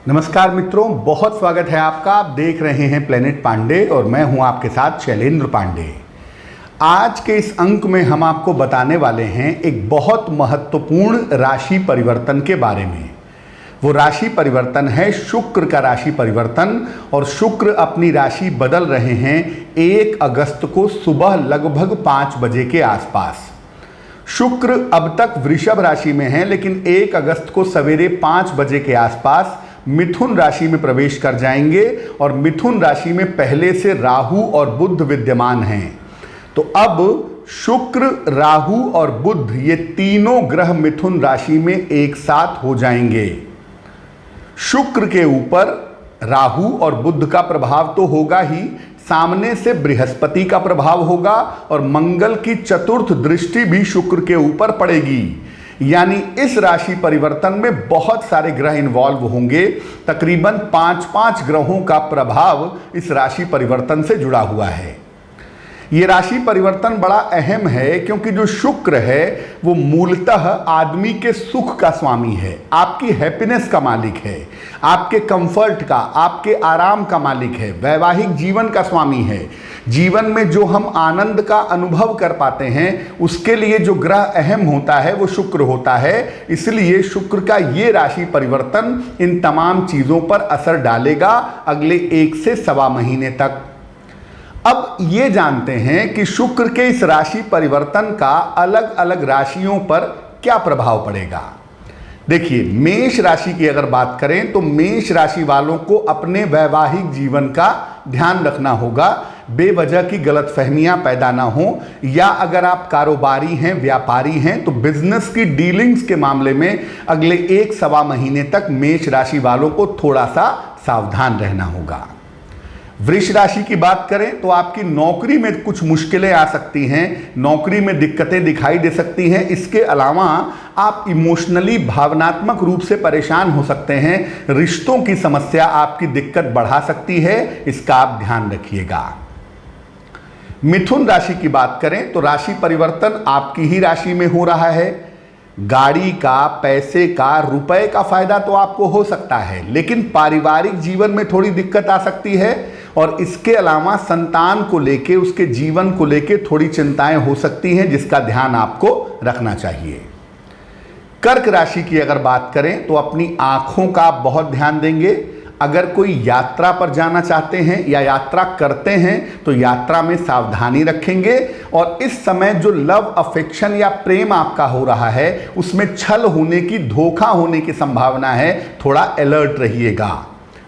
नमस्कार मित्रों, बहुत स्वागत है आपका। आप देख रहे हैं प्लेनेट पांडे और मैं हूं आपके साथ शैलेंद्र पांडे। आज के इस अंक में हम आपको बताने वाले हैं एक बहुत महत्वपूर्ण राशि परिवर्तन के बारे में। वो राशि परिवर्तन है शुक्र का राशि परिवर्तन, और शुक्र अपनी राशि बदल रहे हैं 1 अगस्त को सुबह लगभग 5 बजे के आसपास। शुक्र अब तक वृषभ राशि में है, लेकिन 1 अगस्त को सवेरे 5 बजे के आसपास मिथुन राशि में प्रवेश कर जाएंगे, और मिथुन राशि में पहले से राहु और बुध विद्यमान हैं। तो अब शुक्र, राहु और बुध ये तीनों ग्रह मिथुन राशि में एक साथ हो जाएंगे। शुक्र के ऊपर राहु और बुध का प्रभाव तो होगा ही, सामने से बृहस्पति का प्रभाव होगा, और मंगल की चतुर्थ दृष्टि भी शुक्र के ऊपर पड़ेगी। यानी इस राशि परिवर्तन में बहुत सारे ग्रह इन्वॉल्व होंगे। तकरीबन 5-5 ग्रहों का प्रभाव इस राशि परिवर्तन से जुड़ा हुआ है। ये राशि परिवर्तन बड़ा अहम है, क्योंकि जो शुक्र है वो मूलतः आदमी के सुख का स्वामी है, आपकी हैप्पीनेस का मालिक है, आपके कंफर्ट का, आपके आराम का मालिक है, वैवाहिक जीवन का स्वामी है। जीवन में जो हम आनंद का अनुभव कर पाते हैं उसके लिए जो ग्रह अहम होता है वो शुक्र होता है। इसलिए शुक्र का ये राशि परिवर्तन इन तमाम चीज़ों पर असर डालेगा अगले 1 से सवा महीने तक। अब ये जानते हैं कि शुक्र के इस राशि परिवर्तन का अलग अलग राशियों पर क्या प्रभाव पड़ेगा। देखिए, मेष राशि की अगर बात करें तो मेष राशि वालों को अपने वैवाहिक जीवन का ध्यान रखना होगा, बेवजह की गलतफहमियां पैदा ना हो, या अगर आप कारोबारी हैं, व्यापारी हैं, तो बिजनेस की डीलिंग्स के मामले में अगले 1 सवा महीने तक मेष राशि वालों को थोड़ा सा सावधान रहना होगा। वृष राशि की बात करें तो आपकी नौकरी में कुछ मुश्किलें आ सकती हैं, नौकरी में दिक्कतें दिखाई दे सकती हैं। इसके अलावा आप इमोशनली, भावनात्मक रूप से परेशान हो सकते हैं। रिश्तों की समस्या आपकी दिक्कत बढ़ा सकती है, इसका आप ध्यान रखिएगा। मिथुन राशि की बात करें तो राशि परिवर्तन आपकी ही राशि में हो रहा है। गाड़ी का, पैसे का, रुपए का फायदा तो आपको हो सकता है, लेकिन पारिवारिक जीवन में थोड़ी दिक्कत आ सकती है, और इसके अलावा संतान को लेके, उसके जीवन को लेके थोड़ी चिंताएं हो सकती हैं, जिसका ध्यान आपको रखना चाहिए। कर्क राशि की अगर बात करें तो अपनी आंखों का आप बहुत ध्यान देंगे। अगर कोई यात्रा पर जाना चाहते हैं या यात्रा करते हैं तो यात्रा में सावधानी रखेंगे, और इस समय जो लव अफेक्शन या प्रेम आपका हो रहा है उसमें छल होने की, धोखा होने की संभावना है, थोड़ा अलर्ट रहिएगा।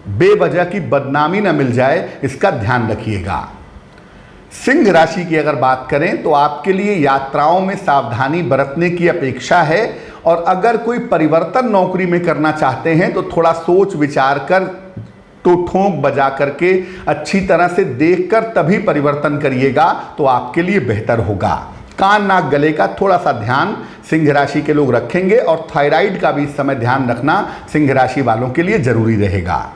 बेवजह की बदनामी न मिल जाए, इसका ध्यान रखिएगा। सिंह राशि की अगर बात करें तो आपके लिए यात्राओं में सावधानी बरतने की अपेक्षा है, और अगर कोई परिवर्तन नौकरी में करना चाहते हैं तो थोड़ा सोच विचार कर, तो ठोंक बजा करके, अच्छी तरह से देखकर तभी परिवर्तन करिएगा, तो आपके लिए बेहतर होगा। कान, नाक, गले का थोड़ा सा ध्यान सिंह राशि के लोग रखेंगे, और थायराइड का भी इस समय ध्यान रखना सिंह राशि वालों के लिए जरूरी रहेगा।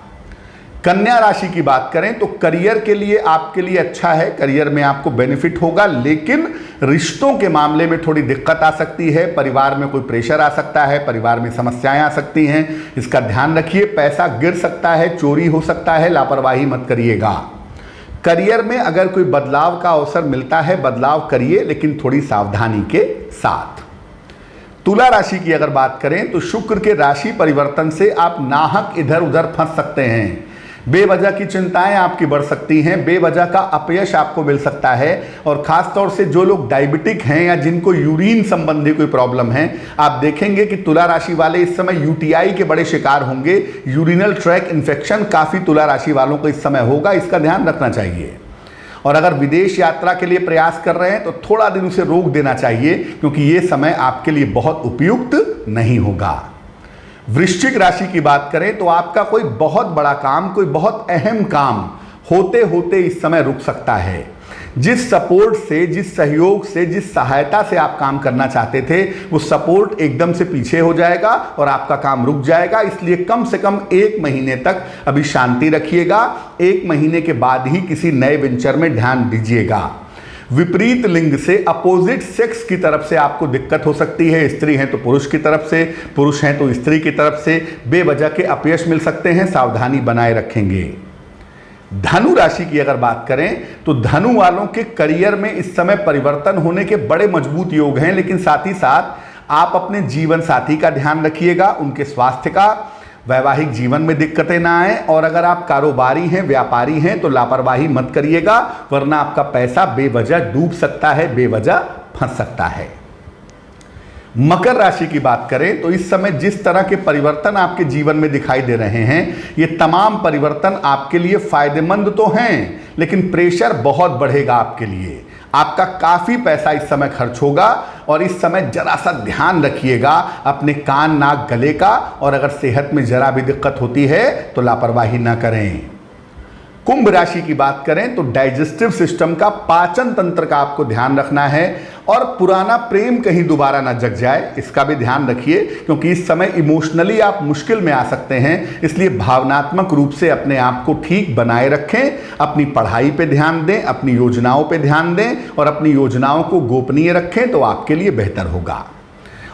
कन्या राशि की बात करें तो करियर के लिए आपके लिए अच्छा है, करियर में आपको बेनिफिट होगा, लेकिन रिश्तों के मामले में थोड़ी दिक्कत आ सकती है। परिवार में कोई प्रेशर आ सकता है, परिवार में समस्याएं आ सकती हैं, इसका ध्यान रखिए। पैसा गिर सकता है, चोरी हो सकता है, लापरवाही मत करिएगा। करियर में अगर कोई बदलाव का अवसर मिलता है, बदलाव करिए, लेकिन थोड़ी सावधानी के साथ। तुला राशि की अगर बात करें तो शुक्र के राशि परिवर्तन से आप नाहक इधर उधर फंस सकते हैं। बेवजह की चिंताएं आपकी बढ़ सकती हैं, बेवजह का अपयश आपको मिल सकता है, और खास तौर से जो लोग डायबिटिक हैं या जिनको यूरिन संबंधी कोई प्रॉब्लम है, आप देखेंगे कि तुला राशि वाले इस समय यूटीआई के बड़े शिकार होंगे। यूरिनल ट्रैक इन्फेक्शन काफ़ी तुला राशि वालों को इस समय होगा, इसका ध्यान रखना चाहिए। और अगर विदेश यात्रा के लिए प्रयास कर रहे हैं तो थोड़ा दिन उसे रोक देना चाहिए, क्योंकि ये समय आपके लिए बहुत उपयुक्त नहीं होगा। वृश्चिक राशि की बात करें तो आपका कोई बहुत बड़ा काम, कोई बहुत अहम काम होते होते इस समय रुक सकता है। जिस सपोर्ट से, जिस सहयोग से, जिस सहायता से आप काम करना चाहते थे, वो सपोर्ट एकदम से पीछे हो जाएगा और आपका काम रुक जाएगा। इसलिए कम से कम 1 महीने तक अभी शांति रखिएगा। 1 महीने के बाद ही किसी नए वेंचर में ध्यान दीजिएगा। विपरीत लिंग से, अपोजिट सेक्स की तरफ से आपको दिक्कत हो सकती है। स्त्री हैं तो पुरुष की तरफ से, पुरुष हैं तो स्त्री की तरफ से बेवजह के अपयश मिल सकते हैं, सावधानी बनाए रखेंगे। धनु राशि की अगर बात करें तो धनु वालों के करियर में इस समय परिवर्तन होने के बड़े मजबूत योग हैं, लेकिन साथ ही साथ आप अपने जीवन साथी का ध्यान रखिएगा, उनके स्वास्थ्य का, वैवाहिक जीवन में दिक्कतें ना आए। और अगर आप कारोबारी हैं, व्यापारी हैं तो लापरवाही मत करिएगा, वरना आपका पैसा बेवजह डूब सकता है, बेवजह फंस सकता है। मकर राशि की बात करें तो इस समय जिस तरह के परिवर्तन आपके जीवन में दिखाई दे रहे हैं, ये तमाम परिवर्तन आपके लिए फायदेमंद तो हैं, लेकिन प्रेशर बहुत बढ़ेगा आपके लिए। आपका काफी पैसा इस समय खर्च होगा और इस समय जरा सा ध्यान रखिएगा अपने कान, नाक, गले का, और अगर सेहत में जरा भी दिक्कत होती है तो लापरवाही ना करें। कुंभ राशि की बात करें तो डाइजेस्टिव सिस्टम का, पाचन तंत्र का आपको ध्यान रखना है, और पुराना प्रेम कहीं दोबारा ना जग जाए, इसका भी ध्यान रखिए, क्योंकि इस समय इमोशनली आप मुश्किल में आ सकते हैं। इसलिए भावनात्मक रूप से अपने आप को ठीक बनाए रखें, अपनी पढ़ाई पे ध्यान दें, अपनी योजनाओं पे ध्यान दें और अपनी योजनाओं को गोपनीय रखें तो आपके लिए बेहतर होगा।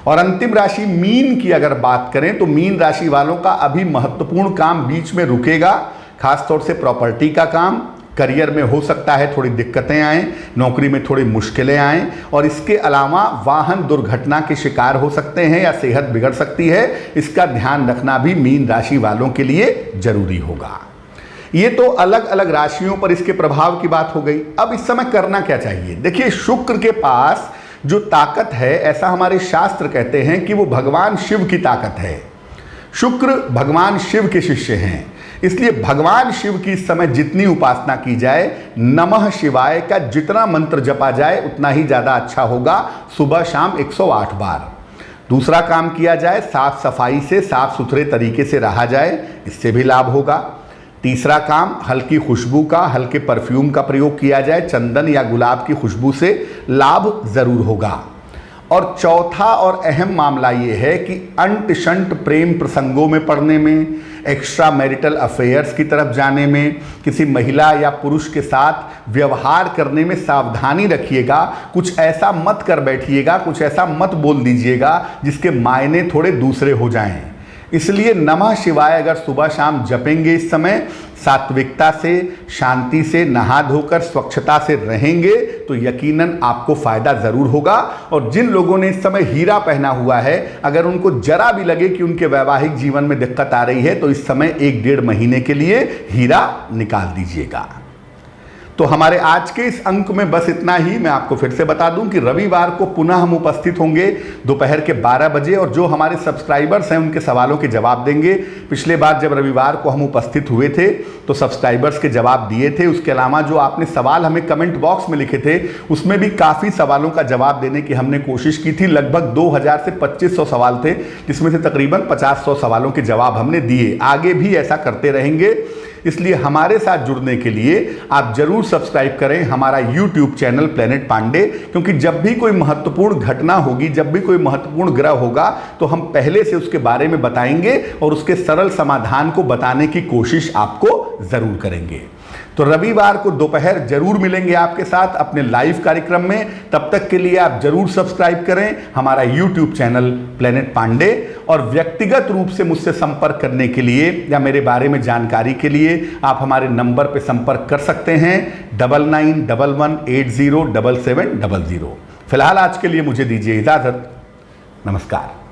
और अंतिम राशि मीन की अगर बात करें तो मीन राशि वालों का अभी महत्वपूर्ण काम बीच में रुकेगा, खासतौर से प्रॉपर्टी का काम। करियर में हो सकता है थोड़ी दिक्कतें आएँ, नौकरी में थोड़ी मुश्किलें आएँ, और इसके अलावा वाहन दुर्घटना के शिकार हो सकते हैं या सेहत बिगड़ सकती है। इसका ध्यान रखना भी मीन राशि वालों के लिए जरूरी होगा। ये तो अलग अलग राशियों पर इसके प्रभाव की बात हो गई। अब इस समय करना क्या चाहिए? देखिए, शुक्र के पास जो ताकत है, ऐसा हमारे शास्त्र कहते हैं कि वो भगवान शिव की ताकत है। शुक्र भगवान शिव के शिष्य हैं, इसलिए भगवान शिव की इस समय जितनी उपासना की जाए, नमः शिवाय का जितना मंत्र जपा जाए उतना ही ज़्यादा अच्छा होगा, सुबह शाम 108 बार। दूसरा काम किया जाए, साफ सफाई से, साफ सुथरे तरीके से रहा जाए, इससे भी लाभ होगा। तीसरा काम, हल्की खुशबू का, हल्के परफ्यूम का प्रयोग किया जाए, चंदन या गुलाब की खुशबू से लाभ ज़रूर होगा। और चौथा और अहम मामला ये है कि अंट शंट प्रेम प्रसंगों में पड़ने में, एक्स्ट्रा मैरिटल अफेयर्स की तरफ जाने में, किसी महिला या पुरुष के साथ व्यवहार करने में सावधानी रखिएगा। कुछ ऐसा मत कर बैठिएगा, कुछ ऐसा मत बोल दीजिएगा जिसके मायने थोड़े दूसरे हो जाएं। इसलिए नमः शिवाय अगर सुबह शाम जपेंगे, इस समय सात्विकता से, शांति से, नहा धोकर स्वच्छता से रहेंगे तो यकीनन आपको फायदा जरूर होगा। और जिन लोगों ने इस समय हीरा पहना हुआ है, अगर उनको जरा भी लगे कि उनके वैवाहिक जीवन में दिक्कत आ रही है तो इस समय 1-1.5 महीने के लिए हीरा निकाल दीजिएगा। तो हमारे आज के इस अंक में बस इतना ही। मैं आपको फिर से बता दूं कि रविवार को पुनः हम उपस्थित होंगे दोपहर के 12 बजे, और जो हमारे सब्सक्राइबर्स हैं उनके सवालों के जवाब देंगे। पिछले बार जब रविवार को हम उपस्थित हुए थे तो सब्सक्राइबर्स के जवाब दिए थे। उसके अलावा जो आपने सवाल हमें कमेंट बॉक्स में लिखे थे, उसमें भी काफ़ी सवालों का जवाब देने की हमने कोशिश की थी। लगभग 2000 से 2500 सवाल थे, जिसमें से तकरीबन 50-100 सवालों के जवाब हमने दिए। आगे भी ऐसा करते रहेंगे, इसलिए हमारे साथ जुड़ने के लिए आप जरूर सब्सक्राइब करें हमारा YouTube चैनल प्लेनेट पांडे, क्योंकि जब भी कोई महत्वपूर्ण घटना होगी, जब भी कोई महत्वपूर्ण ग्रह होगा तो हम पहले से उसके बारे में बताएंगे और उसके सरल समाधान को बताने की कोशिश आपको जरूर करेंगे। तो रविवार को दोपहर जरूर मिलेंगे आपके साथ अपने लाइव कार्यक्रम में। तब तक के लिए आप जरूर सब्सक्राइब करें हमारा YouTube चैनल प्लेनेट पांडे, और व्यक्तिगत रूप से मुझसे संपर्क करने के लिए या मेरे बारे में जानकारी के लिए आप हमारे नंबर पर संपर्क कर सकते हैं 9911807700। फिलहाल आज के लिए मुझे दीजिए इजाजत। नमस्कार।